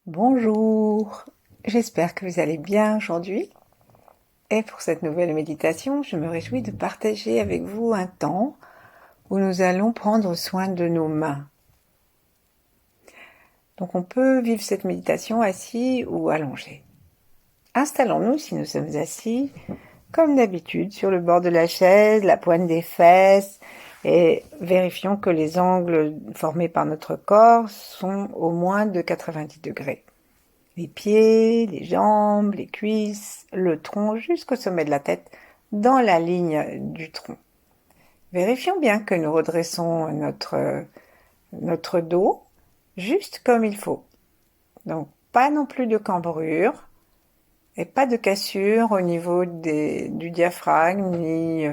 Bonjour, j'espère que vous allez bien aujourd'hui. Et pour cette nouvelle méditation, je me réjouis de partager avec vous un temps où nous allons prendre soin de nos mains. Donc on peut vivre cette méditation assis ou allongé. Installons-nous si nous sommes assis, comme d'habitude, sur le bord de la chaise, la pointe des fesses, et vérifions que les angles formés par notre corps sont au moins de 90 degrés. Les pieds, les jambes, les cuisses, le tronc jusqu'au sommet de la tête, dans la ligne du tronc. Vérifions bien que nous redressons notre dos juste comme il faut. Donc pas non plus de cambrure et pas de cassure au niveau du diaphragme ni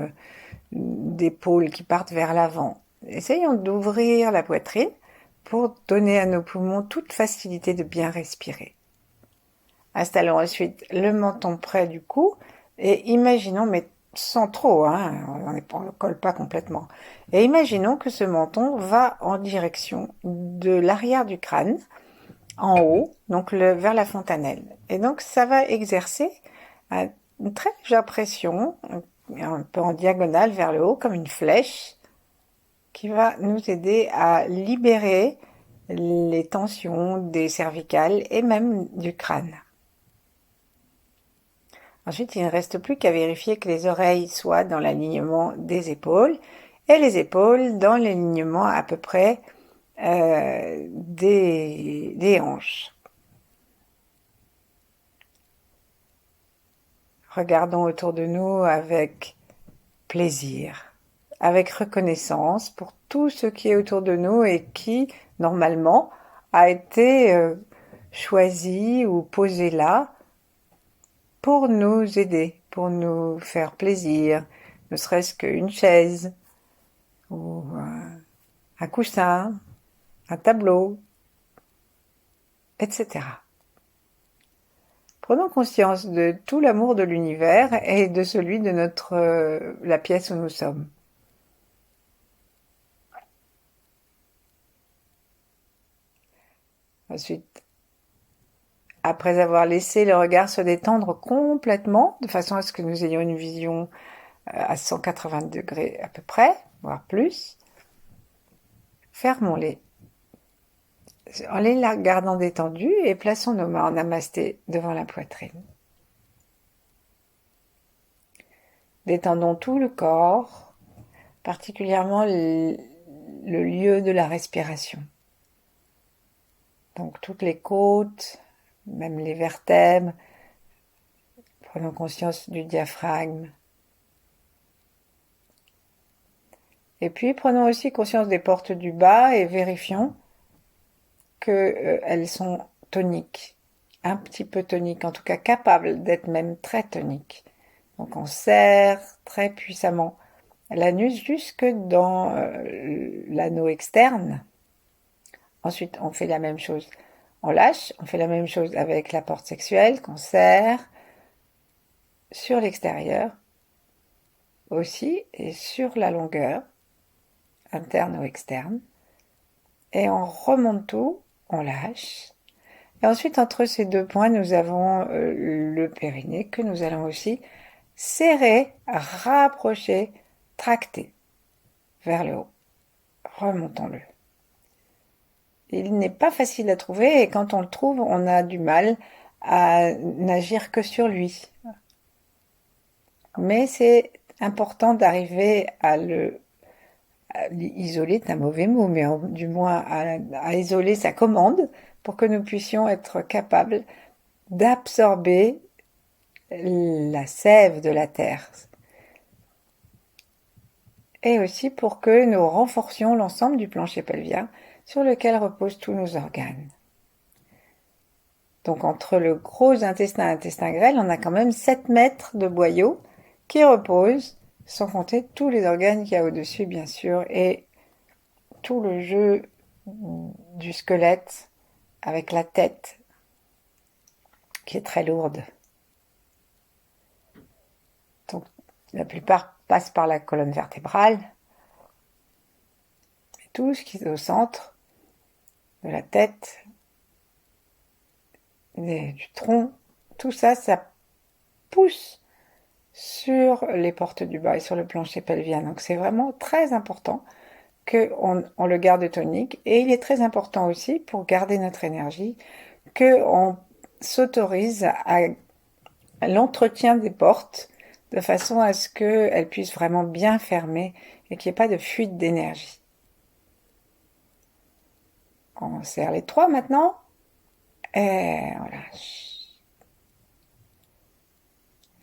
d'épaules qui partent vers l'avant. Essayons d'ouvrir la poitrine pour donner à nos poumons toute facilité de bien respirer. Installons ensuite le menton près du cou et imaginons, mais sans trop, on ne colle pas complètement, et imaginons que ce menton va en direction de l'arrière du crâne, en haut, donc vers la fontanelle. Et donc ça va exercer une très légère pression, un peu en diagonale vers le haut, comme une flèche, qui va nous aider à libérer les tensions des cervicales et même du crâne. Ensuite, il ne reste plus qu'à vérifier que les oreilles soient dans l'alignement des épaules et les épaules dans l'alignement à peu près des hanches. Regardons autour de nous avec plaisir, avec reconnaissance pour tout ce qui est autour de nous et qui, normalement, a été choisi ou posé là pour nous aider, pour nous faire plaisir, ne serait-ce qu'une chaise, ou un coussin, un tableau, etc. Prenons conscience de tout l'amour de l'univers et de celui de la pièce où nous sommes. Ensuite, après avoir laissé le regard se détendre complètement, de façon à ce que nous ayons une vision à 180 degrés à peu près, voire plus, fermons-les en les gardant détendus et plaçons nos mains en namasté devant la poitrine. Détendons tout le corps, particulièrement le lieu de la respiration. Donc toutes les côtes, même les vertèbres, prenons conscience du diaphragme. Et puis prenons aussi conscience des portes du bas et vérifions qu'elles sont toniques, un petit peu toniques, en tout cas capables d'être même très toniques. Donc on serre très puissamment l'anus jusque dans l'anneau externe. Ensuite, on fait la même chose. On lâche, on fait la même chose avec la porte sexuelle qu'on serre sur l'extérieur aussi et sur la longueur, interne ou externe. Et on remonte tout, on lâche. Et ensuite, entre ces deux points, nous avons le périnée que nous allons aussi serrer, rapprocher, tracter vers le haut. Remontons-le. Il n'est pas facile à trouver et quand on le trouve, on a du mal à n'agir que sur lui. Mais c'est important d'arriver à isoler, c'est un mauvais mot, mais du moins à isoler sa commande pour que nous puissions être capables d'absorber la sève de la terre. Et aussi pour que nous renforcions l'ensemble du plancher pelvien sur lequel reposent tous nos organes. Donc entre le gros intestin et l'intestin grêle, on a quand même 7 mètres de boyau qui reposent, sans compter tous les organes qu'il y a au-dessus, bien sûr, et tout le jeu du squelette avec la tête qui est très lourde. Donc la plupart passent par la colonne vertébrale. Et tout ce qui est au centre de la tête du tronc, tout ça, ça pousse sur les portes du bas et sur le plancher pelvien. Donc c'est vraiment très important qu'on le garde tonique. Et il est très important aussi, pour garder notre énergie, qu'on s'autorise à l'entretien des portes de façon à ce qu'elles puissent vraiment bien fermer et qu'il n'y ait pas de fuite d'énergie. On serre les trois maintenant et on lâche.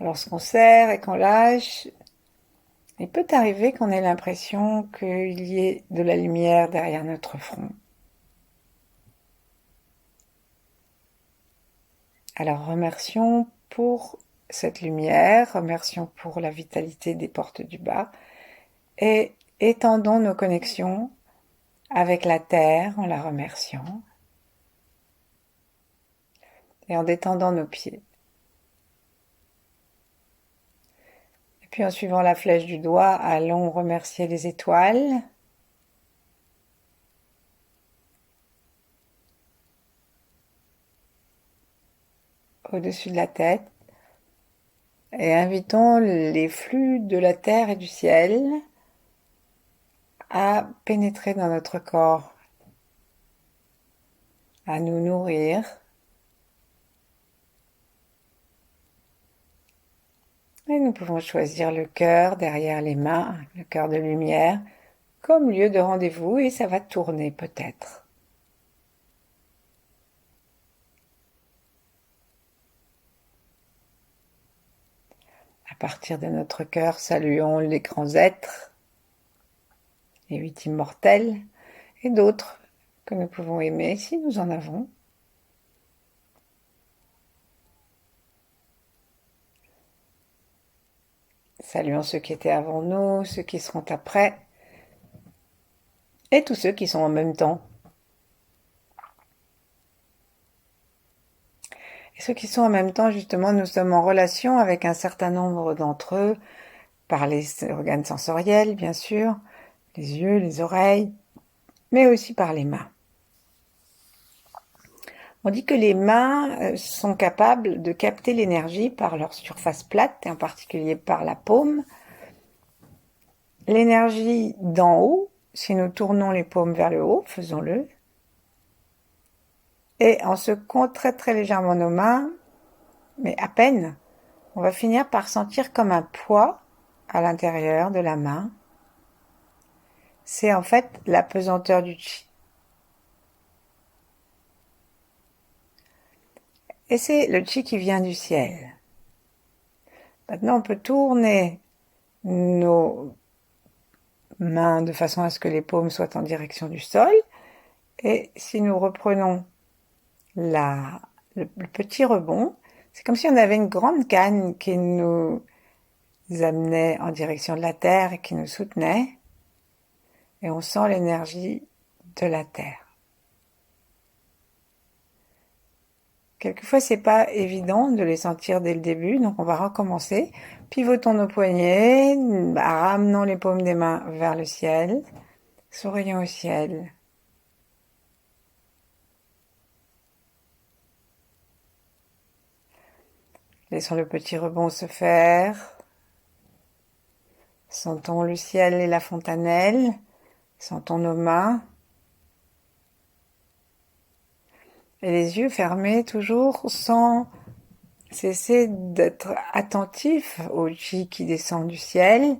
Lorsqu'on serre et qu'on lâche, il peut arriver qu'on ait l'impression qu'il y ait de la lumière derrière notre front. Alors remercions pour cette lumière, remercions pour la vitalité des portes du bas et étendons nos connexions avec la terre en la remerciant et en détendant nos pieds. Et puis en suivant la flèche du doigt, allons remercier les étoiles. Au-dessus de la tête et invitons les flux de la terre et du ciel à pénétrer dans notre corps, à nous nourrir. Et nous pouvons choisir le cœur derrière les mains, le cœur de lumière, comme lieu de rendez-vous et ça va tourner peut-être. À partir de notre cœur, saluons les grands êtres, les 8 immortels et d'autres que nous pouvons aimer si nous en avons. Saluons ceux qui étaient avant nous, ceux qui seront après, et tous ceux qui sont en même temps. Et ceux qui sont en même temps, justement, nous sommes en relation avec un certain nombre d'entre eux, par les organes sensoriels, bien sûr, les yeux, les oreilles, mais aussi par les mains. On dit que les mains sont capables de capter l'énergie par leur surface plate, et en particulier par la paume. L'énergie d'en haut, si nous tournons les paumes vers le haut, faisons-le. Et en secouant très très légèrement nos mains, mais à peine, on va finir par sentir comme un poids à l'intérieur de la main. C'est en fait la pesanteur du chi. Et c'est le chi qui vient du ciel. Maintenant, on peut tourner nos mains de façon à ce que les paumes soient en direction du sol. Et si nous reprenons le petit rebond, c'est comme si on avait une grande canne qui nous amenait en direction de la terre et qui nous soutenait. Et on sent l'énergie de la terre. Quelquefois, c'est pas évident de les sentir dès le début, donc on va recommencer. Pivotons nos poignets, ramenons les paumes des mains vers le ciel, sourions au ciel. Laissons le petit rebond se faire. Sentons le ciel et la fontanelle. Sentons nos mains. Et les yeux fermés toujours sans cesser d'être attentifs au chi qui descend du ciel.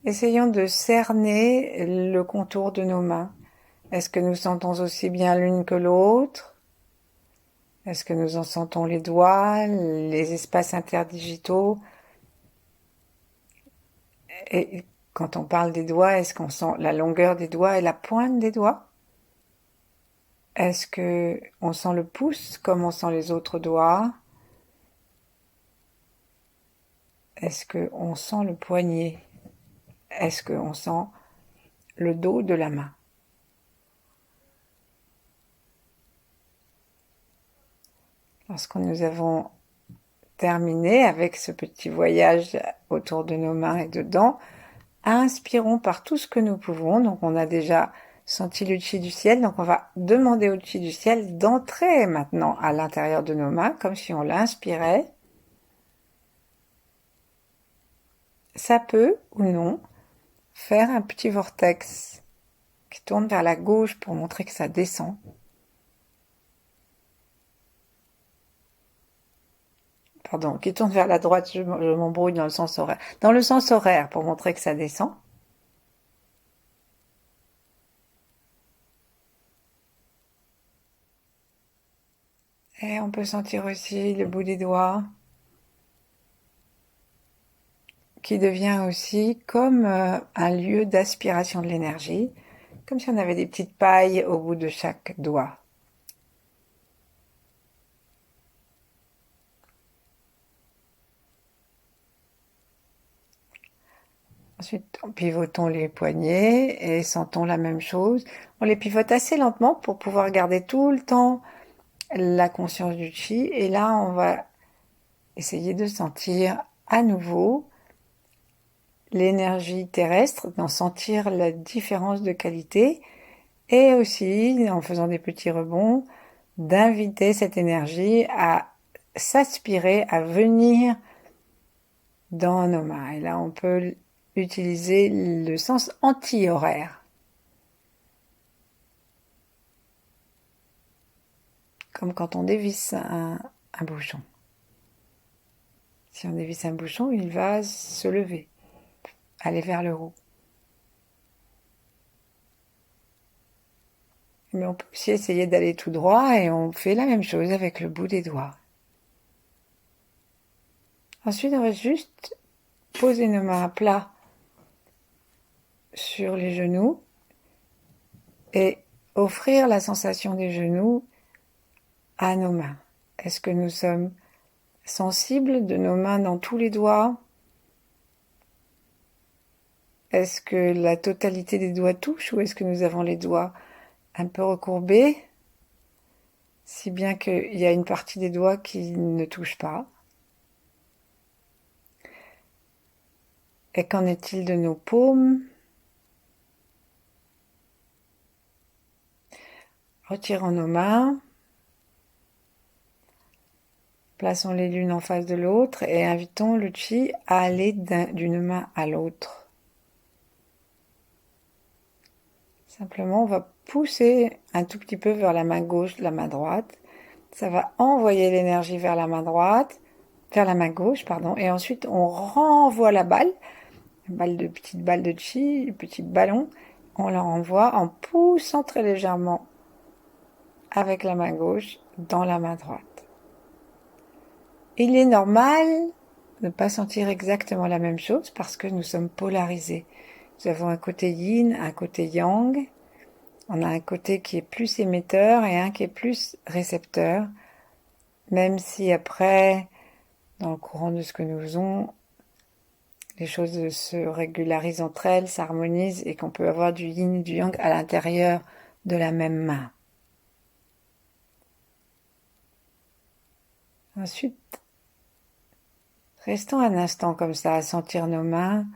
Essayons de cerner le contour de nos mains. Est-ce que nous sentons aussi bien l'une que l'autre? Est-ce que nous en sentons les doigts, les espaces interdigitaux? Et quand on parle des doigts, est-ce qu'on sent la longueur des doigts et la pointe des doigts? Est-ce que on sent le pouce comme on sent les autres doigts? Est-ce que on sent le poignet? Est-ce que on sent le dos de la main? Lorsque nous avons terminé avec ce petit voyage autour de nos mains et dedans, inspirons par tout ce que nous pouvons. Donc on a déjà senti le chi du ciel. Donc on va demander au chi du ciel d'entrer maintenant à l'intérieur de nos mains, comme si on l'inspirait. Ça peut ou non faire un petit vortex qui tourne vers la gauche pour montrer que ça descend. Pardon, qui tourne vers la droite, je m'embrouille dans le sens horaire. Dans le sens horaire pour montrer que ça descend. Et on peut sentir aussi le bout des doigts qui devient aussi comme un lieu d'aspiration de l'énergie, comme si on avait des petites pailles au bout de chaque doigt. Ensuite, pivotons les poignets et sentons la même chose. On les pivote assez lentement pour pouvoir garder tout le temps la conscience du chi. Et là, on va essayer de sentir à nouveau l'énergie terrestre, d'en sentir la différence de qualité et aussi, en faisant des petits rebonds, d'inviter cette énergie à s'aspirer, à venir dans nos mains. Et là, on peut utiliser le sens anti-horaire. Comme quand on dévisse un bouchon. Si on dévisse un bouchon, il va se lever, aller vers le haut. Mais on peut aussi essayer d'aller tout droit et on fait la même chose avec le bout des doigts. Ensuite, on va juste poser nos mains à plat sur les genoux et offrir la sensation des genoux à nos mains. Est-ce que nous sommes sensibles de nos mains dans tous les doigts? Est-ce que la totalité des doigts touche ou est-ce que nous avons les doigts un peu recourbés, si bien qu'il y a une partie des doigts qui ne touche pas? Et qu'en est-il de nos paumes? Retirons nos mains, plaçons-les l'une en face de l'autre et invitons le chi à aller d'une main à l'autre. Simplement, on va pousser un tout petit peu vers la main gauche, la main droite. Ça va envoyer l'énergie vers la main droite, vers la main gauche, pardon, et ensuite on renvoie la balle, petite balle de chi, petit ballon, on la renvoie en poussant très légèrement avec la main gauche dans la main droite. Il est normal de ne pas sentir exactement la même chose parce que nous sommes polarisés. Nous avons un côté yin, un côté yang. On a un côté qui est plus émetteur et un qui est plus récepteur. Même si après, dans le courant de ce que nous faisons, les choses se régularisent entre elles, s'harmonisent et qu'on peut avoir du yin et du yang à l'intérieur de la même main. Ensuite, restons un instant comme ça, à sentir nos mains,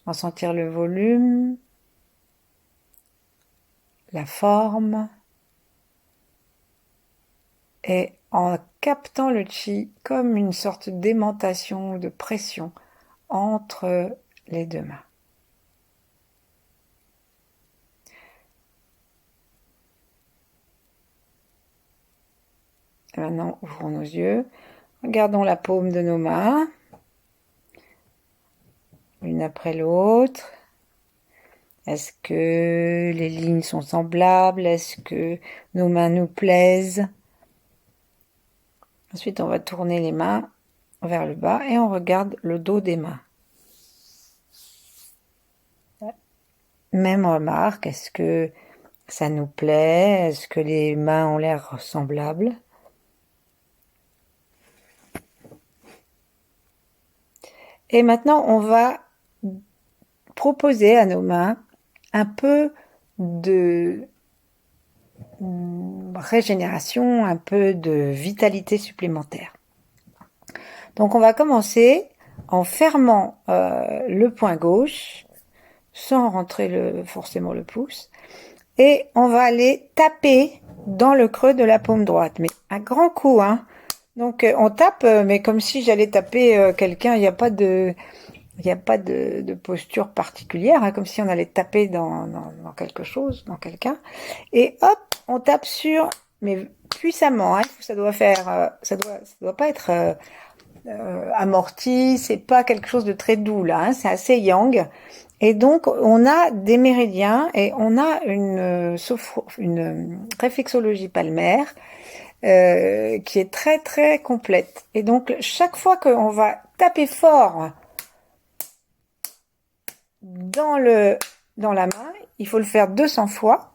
en sentir le volume, la forme, et en captant le chi comme une sorte d'aimantation ou de pression entre les deux mains. Et maintenant, ouvrons nos yeux, regardons la paume de nos mains, l'une après l'autre. Est-ce que les lignes sont semblables? Est-ce que nos mains nous plaisent? Ensuite, on va tourner les mains vers le bas et on regarde le dos des mains. Même remarque, est-ce que ça nous plaît? Est-ce que les mains ont l'air semblables? Et maintenant, on va proposer à nos mains un peu de régénération, un peu de vitalité supplémentaire. Donc on va commencer en fermant le poing gauche, sans rentrer forcément le pouce, et on va aller taper dans le creux de la paume droite, mais un grand coup, hein. Donc on tape, mais comme si j'allais taper quelqu'un. Il n'y a pas de posture particulière, hein, comme si on allait taper dans quelque chose, dans quelqu'un. Et hop, on tape sur, mais puissamment. Hein, ça doit faire, ça doit pas être amorti. C'est pas quelque chose de très doux là. Hein, c'est assez yang. Et donc, on a des méridiens et on a une réflexologie palmaire qui est très très complète. Et donc, chaque fois qu'on va taper fort dans la main, il faut le faire 200 fois.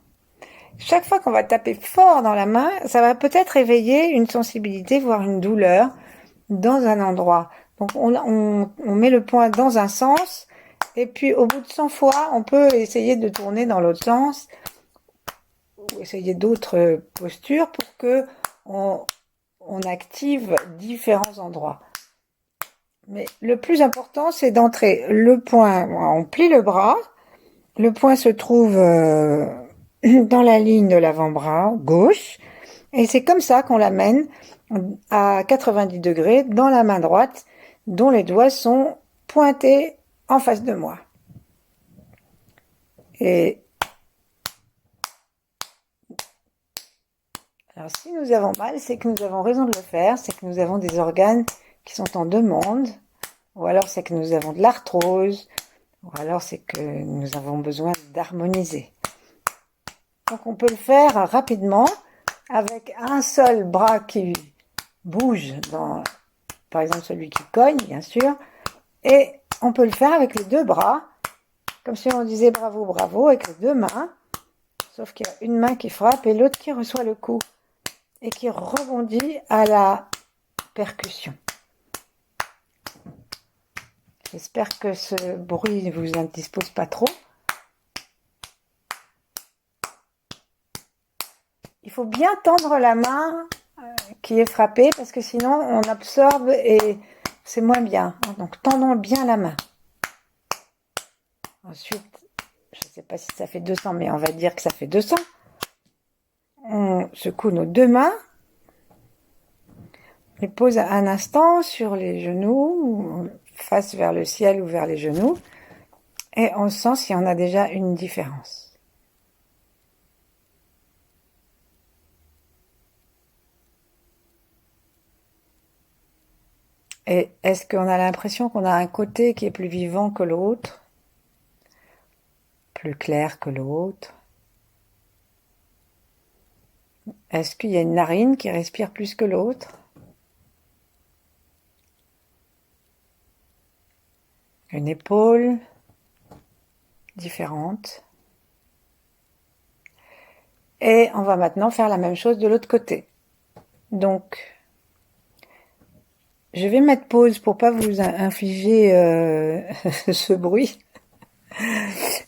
Chaque fois qu'on va taper fort dans la main, ça va peut-être éveiller une sensibilité, voire une douleur dans un endroit. Donc, on met le poing dans un sens. Et puis, au bout de 100 fois, on peut essayer de tourner dans l'autre sens ou essayer d'autres postures pour que on active différents endroits. Mais le plus important, c'est d'entrer le poing. On plie le bras. Le poing se trouve dans la ligne de l'avant-bras gauche. Et c'est comme ça qu'on l'amène à 90 degrés dans la main droite, dont les doigts sont pointés en face de moi. Et alors, si nous avons mal, c'est que nous avons raison de le faire, c'est que nous avons des organes qui sont en demande, ou alors c'est que nous avons de l'arthrose, ou alors c'est que nous avons besoin d'harmoniser. Donc on peut le faire rapidement avec un seul bras qui bouge, par exemple celui qui cogne, bien sûr, et on peut le faire avec les deux bras, comme si on disait bravo, bravo, avec les deux mains, sauf qu'il y a une main qui frappe et l'autre qui reçoit le coup et qui rebondit à la percussion. J'espère que ce bruit ne vous indispose pas trop. Il faut bien tendre la main qui est frappée parce que sinon on absorbe et c'est moins bien. Donc tendons bien la main. Ensuite, je ne sais pas si ça fait 200, mais on va dire que ça fait 200. On secoue nos deux mains. On les pose un instant sur les genoux, face vers le ciel ou vers les genoux. Et on sent si on a déjà une différence. Et est-ce qu'on a l'impression qu'on a un côté qui est plus vivant que l'autre, plus clair que l'autre? Est-ce qu'il y a une narine qui respire plus que l'autre? Une épaule différente? Et on va maintenant faire la même chose de l'autre côté. Donc, je vais mettre pause pour pas vous infliger ce bruit.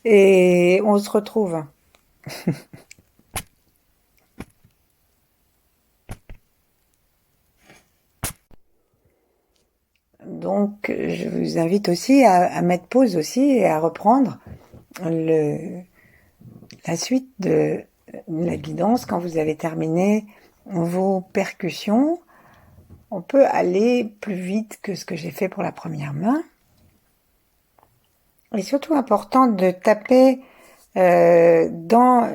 Et on se retrouve. Donc, je vous invite aussi à mettre pause aussi et à reprendre la suite de la guidance quand vous avez terminé vos percussions. On peut aller plus vite que ce que j'ai fait pour la première main. Et surtout important de taper dans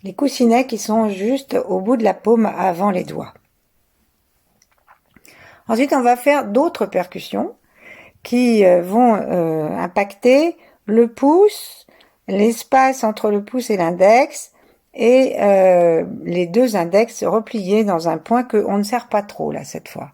les coussinets qui sont juste au bout de la paume avant les doigts. Ensuite, on va faire d'autres percussions qui vont impacter le pouce, l'espace entre le pouce et l'index, et les deux index repliés dans un point qu'on ne serre pas trop là cette fois.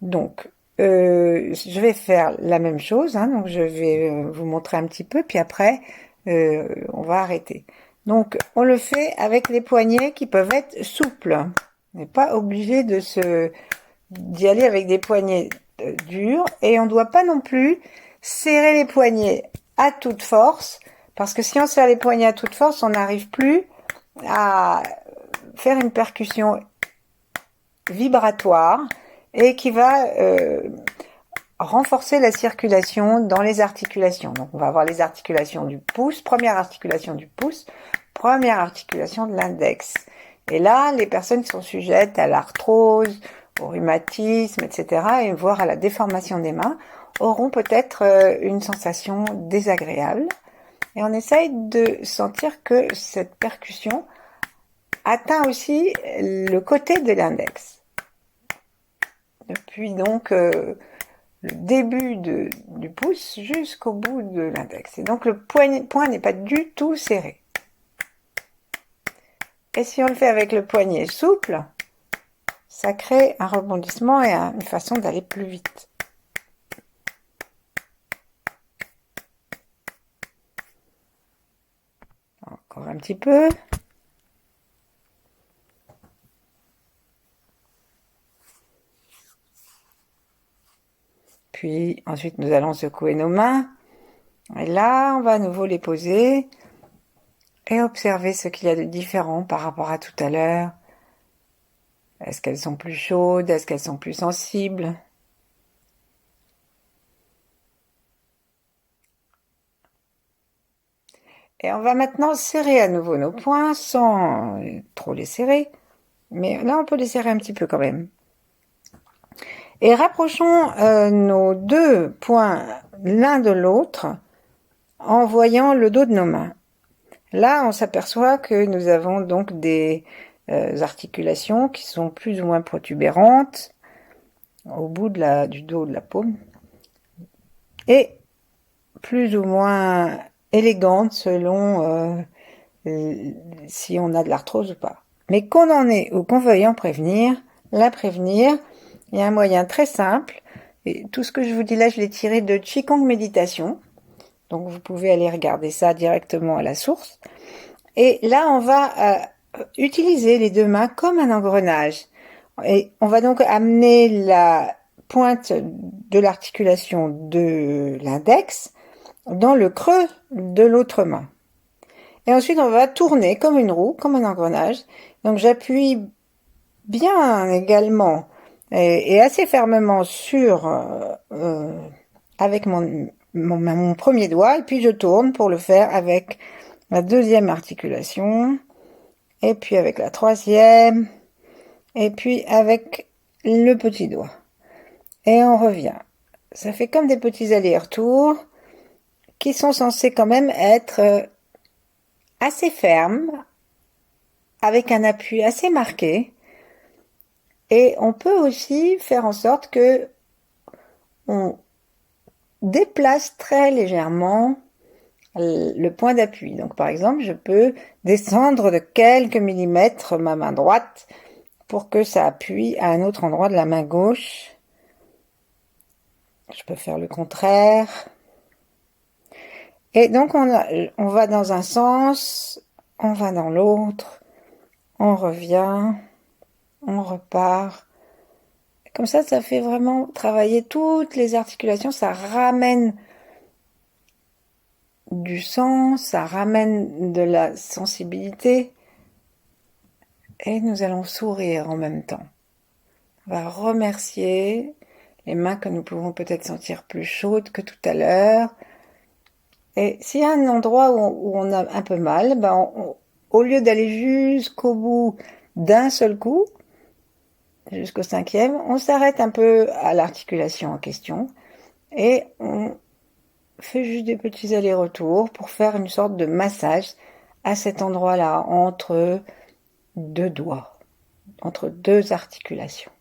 Donc, je vais faire la même chose, hein, donc je vais vous montrer un petit peu, puis après, on va arrêter. Donc, on le fait avec les poignets qui peuvent être souples. On n'est pas obligé d'y aller avec des poignets durs, et on ne doit pas non plus serrer les poignets à toute force, parce que si on serre les poignets à toute force, on n'arrive plus à faire une percussion vibratoire et qui va renforcer la circulation dans les articulations. Donc on va avoir les articulations du pouce, première articulation du pouce, première articulation de l'index. Et là, les personnes qui sont sujettes à l'arthrose, au rhumatisme, etc., et voire à la déformation des mains, auront peut-être une sensation désagréable. Et on essaye de sentir que cette percussion atteint aussi le côté de l'index. Depuis donc le début du pouce jusqu'au bout de l'index. Et donc le poing n'est pas du tout serré. Et si on le fait avec le poignet souple, ça crée un rebondissement et une façon d'aller plus vite. Encore un petit peu. Puis ensuite nous allons secouer nos mains. Et là, on va à nouveau les poser et observer ce qu'il y a de différent par rapport à tout à l'heure. Est-ce qu'elles sont plus chaudes? Est-ce qu'elles sont plus sensibles? Et on va maintenant serrer à nouveau nos poings sans trop les serrer. Mais là, on peut les serrer un petit peu quand même. Et rapprochons nos deux poings l'un de l'autre en voyant le dos de nos mains. Là, on s'aperçoit que nous avons donc des articulations qui sont plus ou moins protubérantes au bout du dos de la paume et plus ou moins élégantes selon si on a de l'arthrose ou pas. Mais qu'on en ait ou qu'on veuille en prévenir, la prévenir, il y a un moyen très simple. Et tout ce que je vous dis là, je l'ai tiré de Qigong Méditation. Donc vous pouvez aller regarder ça directement à la source. Et là, on va utiliser les deux mains comme un engrenage. Et on va donc amener la pointe de l'articulation de l'index dans le creux de l'autre main. Et ensuite, on va tourner comme une roue, comme un engrenage. Donc j'appuie bien également et assez fermement sur avec mon premier doigt, et puis je tourne pour le faire avec la deuxième articulation, et puis avec la troisième, et puis avec le petit doigt. Et on revient. Ça fait comme des petits allers-retours qui sont censés quand même être assez fermes, avec un appui assez marqué. Et on peut aussi faire en sorte que on déplace très légèrement le point d'appui. Donc par exemple, je peux descendre de quelques millimètres ma main droite pour que ça appuie à un autre endroit de la main gauche. Je peux faire le contraire. Et donc on va dans un sens, on va dans l'autre, on revient, on repart. Comme ça fait vraiment travailler toutes les articulations, ça ramène du sang, ça ramène de la sensibilité. Et nous allons sourire en même temps. On va remercier les mains que nous pouvons peut-être sentir plus chaudes que tout à l'heure. Et s'il y a un endroit où on a un peu mal, au lieu d'aller jusqu'au bout d'un seul coup, jusqu'au cinquième, on s'arrête un peu à l'articulation en question et on fait juste des petits allers-retours pour faire une sorte de massage à cet endroit-là, entre deux doigts, entre deux articulations.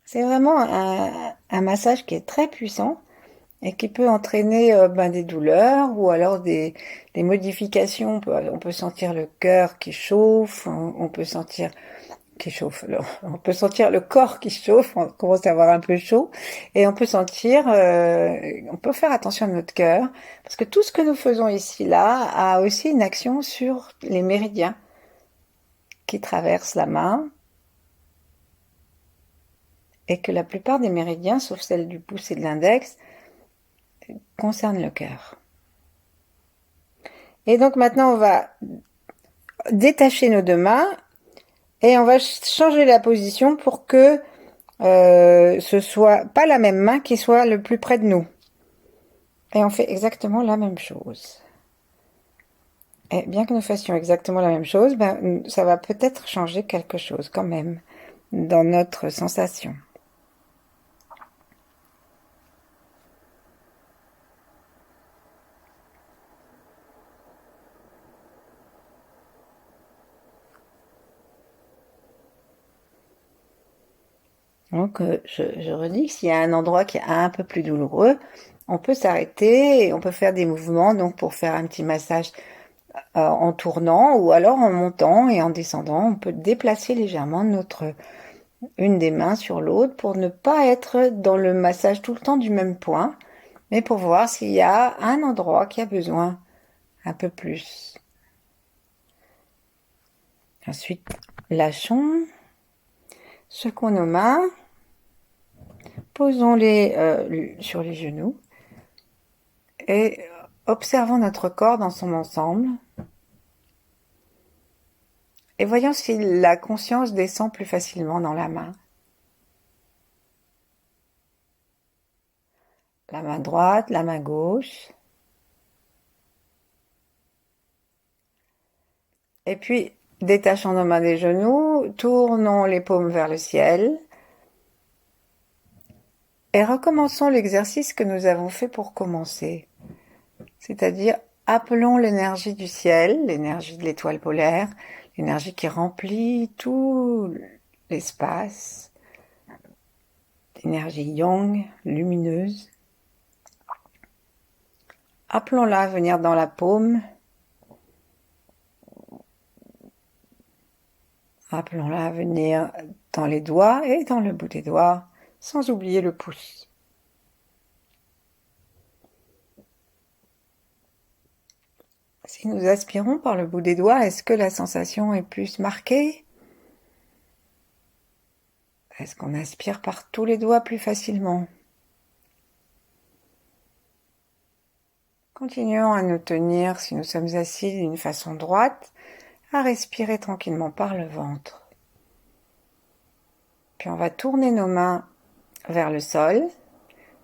C'est vraiment un massage qui est très puissant et qui peut entraîner des douleurs ou alors des modifications. On peut sentir le cœur qui chauffe, on peut sentir on peut sentir le corps qui chauffe, on commence à avoir un peu chaud, et on peut sentir, on peut faire attention à notre cœur, parce que tout ce que nous faisons ici là a aussi une action sur les méridiens qui traversent la main, et que la plupart des méridiens, sauf celle du pouce et de l'index, concernent le cœur. Et donc maintenant on va détacher nos deux mains Et on va changer la position pour que ce soit pas la même main qui soit le plus près de nous. Et on fait exactement la même chose. Et bien que nous fassions exactement la même chose, ben, ça va peut-être changer quelque chose quand même dans notre sensation. Donc, je redis que s'il y a un endroit qui est un peu plus douloureux, on peut s'arrêter et on peut faire des mouvements donc pour faire un petit massage en tournant ou alors en montant et en descendant. On peut déplacer légèrement une des mains sur l'autre pour ne pas être dans le massage tout le temps du même point, mais pour voir s'il y a un endroit qui a besoin un peu plus. Ensuite, lâchons, secouons nos mains, posons-les sur les genoux et observons notre corps dans son ensemble et voyons si la conscience descend plus facilement dans la main. La main droite, la main gauche. Et puis, détachons nos mains des genoux, tournons les paumes vers le ciel et recommençons l'exercice que nous avons fait pour commencer. C'est-à-dire, appelons l'énergie du ciel, l'énergie de l'étoile polaire, l'énergie qui remplit tout l'espace, l'énergie yang, lumineuse. Appelons-la à venir dans la paume. Appelons-la à venir dans les doigts et dans le bout des doigts, sans oublier le pouce. Si nous aspirons par le bout des doigts, est-ce que la sensation est plus marquée? Est-ce qu'on aspire par tous les doigts plus facilement? Continuons à nous tenir, si nous sommes assis d'une façon droite, à respirer tranquillement par le ventre. Puis on va tourner nos mains vers le sol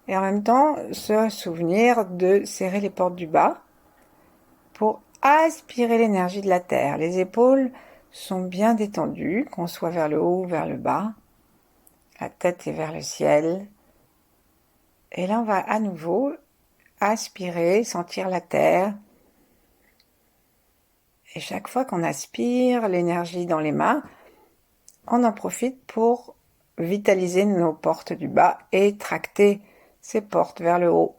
et en même temps se souvenir de serrer les portes du bas pour aspirer l'énergie de la terre. Les épaules sont bien détendues, qu'on soit vers le haut ou vers le bas. La tête est vers le ciel. Et là, on va à nouveau aspirer, sentir la terre. Et chaque fois qu'on aspire l'énergie dans les mains, on en profite pour vitaliser nos portes du bas et tracter ces portes vers le haut.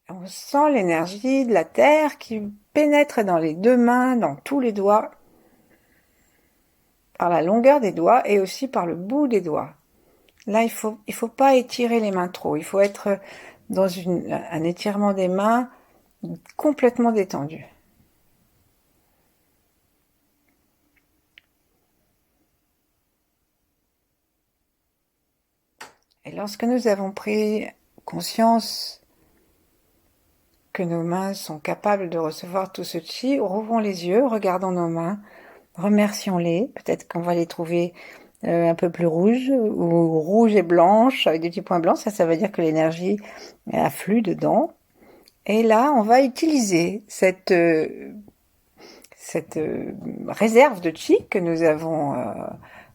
On sent l'énergie de la terre qui pénètre dans les deux mains, dans tous les doigts, par la longueur des doigts et aussi par le bout des doigts. Là, il faut pas étirer les mains trop. Il faut être dans un étirement des mains complètement détendu. Et lorsque nous avons pris conscience que nos mains sont capables de recevoir tout ce chi, rouvrons les yeux, regardons nos mains, remercions-les. Peut-être qu'on va les trouver un peu plus rouges ou rouges et blanches avec des petits points blancs. Ça veut dire que l'énergie afflue dedans. Et là, on va utiliser cette réserve de chi que nous avons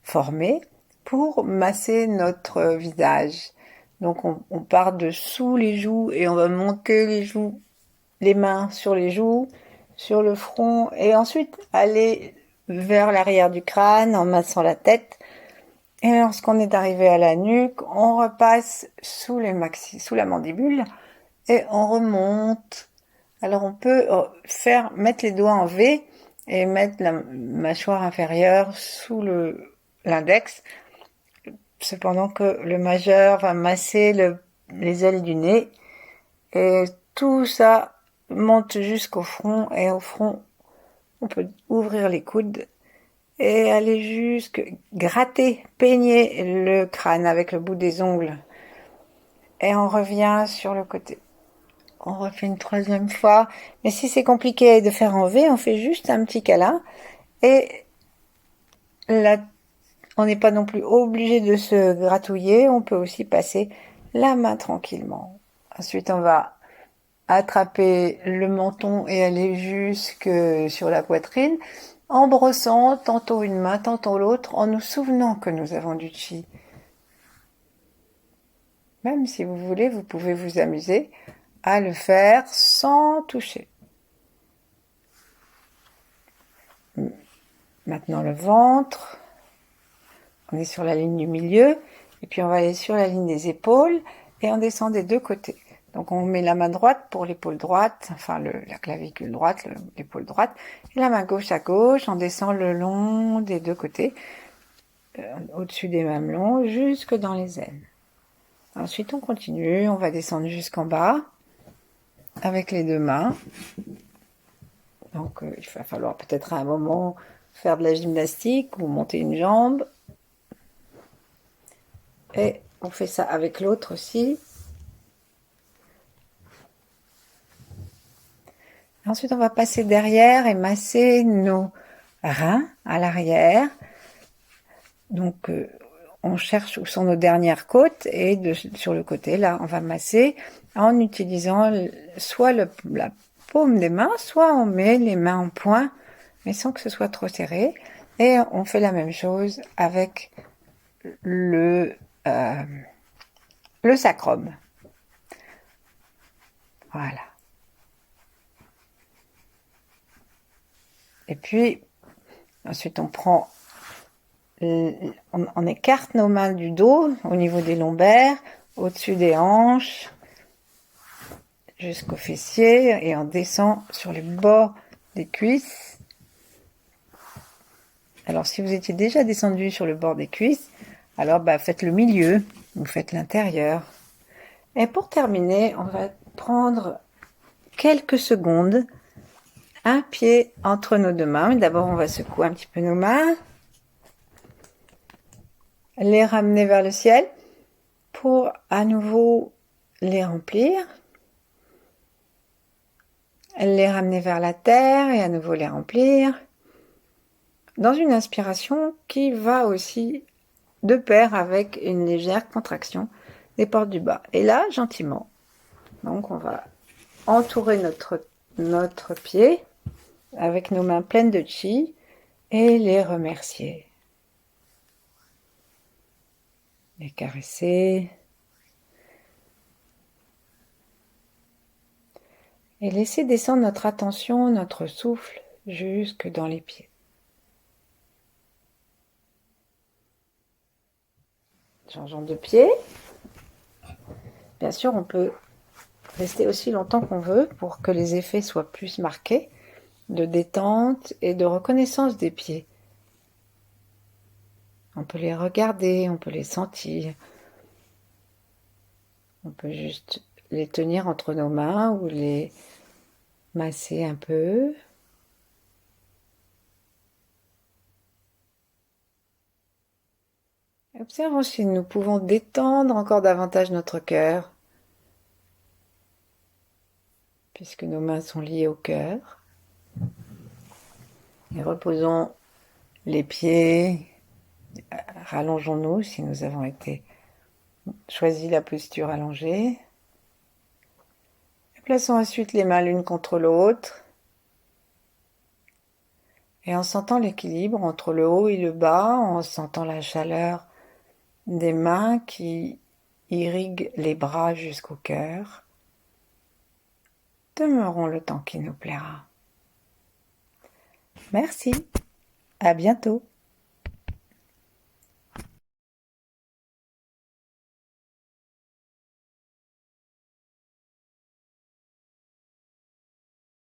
formée pour masser notre visage. Donc on part de sous les joues et on va monter les joues, les mains sur les joues, sur le front et ensuite aller vers l'arrière du crâne en massant la tête. Et lorsqu'on est arrivé à la nuque, on repasse sous la mandibule et on remonte. Alors on peut mettre les doigts en V et mettre la mâchoire inférieure sous l'index, cependant que le majeur va masser les ailes du nez et tout ça monte jusqu'au front et au front on peut ouvrir les coudes et aller jusque gratter, peigner le crâne avec le bout des ongles et on revient sur le côté. on refait une troisième fois. Mais si c'est compliqué de faire en V, on fait juste un petit câlin. Et là, on n'est pas non plus obligé de se gratouiller. On peut aussi passer la main tranquillement. Ensuite, on va attraper le menton et aller jusque sur la poitrine en brossant tantôt une main, tantôt l'autre, en nous souvenant que nous avons du chi. Même si vous voulez, vous pouvez vous amuser à le faire sans toucher. Maintenant le ventre, on est sur la ligne du milieu, et puis on va aller sur la ligne des épaules, et on descend des deux côtés. Donc on met la main droite pour l'épaule droite, enfin la clavicule droite, l'épaule droite, et la main gauche à gauche, on descend le long des deux côtés, au-dessus des mamelons, jusque dans les aines. Ensuite on continue, on va descendre jusqu'en bas, avec les deux mains. Donc il va falloir peut-être à un moment faire de la gymnastique ou monter une jambe. Et on fait ça avec l'autre aussi. Ensuite, on va passer derrière et masser nos reins à l'arrière. Donc, on cherche où sont nos dernières côtes et sur le côté, là, on va masser en utilisant soit la paume des mains, soit on met les mains en point, mais sans que ce soit trop serré. Et on fait la même chose avec le sacrum. Voilà. Et puis, ensuite, on écarte nos mains du dos au niveau des lombaires, au-dessus des hanches, jusqu'aux fessiers, et on descend sur les bords des cuisses. Alors, si vous étiez déjà descendu sur le bord des cuisses, alors faites le milieu, vous faites l'intérieur. Et pour terminer, on va prendre quelques secondes, un pied entre nos deux mains. D'abord, on va secouer un petit peu nos mains, les ramener vers le ciel pour à nouveau les remplir, les ramener vers la terre et à nouveau les remplir, dans une inspiration qui va aussi de pair avec une légère contraction des portes du bas. Et là, gentiment, donc on va entourer notre pied avec nos mains pleines de chi et les remercier. Les caresser. Et laisser descendre notre attention, notre souffle, jusque dans les pieds. Changeons de pied. Bien sûr, on peut rester aussi longtemps qu'on veut pour que les effets soient plus marqués de détente et de reconnaissance des pieds. On peut les regarder, on peut les sentir. On peut juste les tenir entre nos mains ou les masser un peu. Observons si nous pouvons détendre encore davantage notre cœur, puisque nos mains sont liées au cœur. Et reposons les pieds, rallongeons-nous si nous avons choisi la posture allongée. Et plaçons ensuite les mains l'une contre l'autre. Et en sentant l'équilibre entre le haut et le bas, en sentant la chaleur des mains qui irriguent les bras jusqu'au cœur, demeurons le temps qui nous plaira. Merci, à bientôt.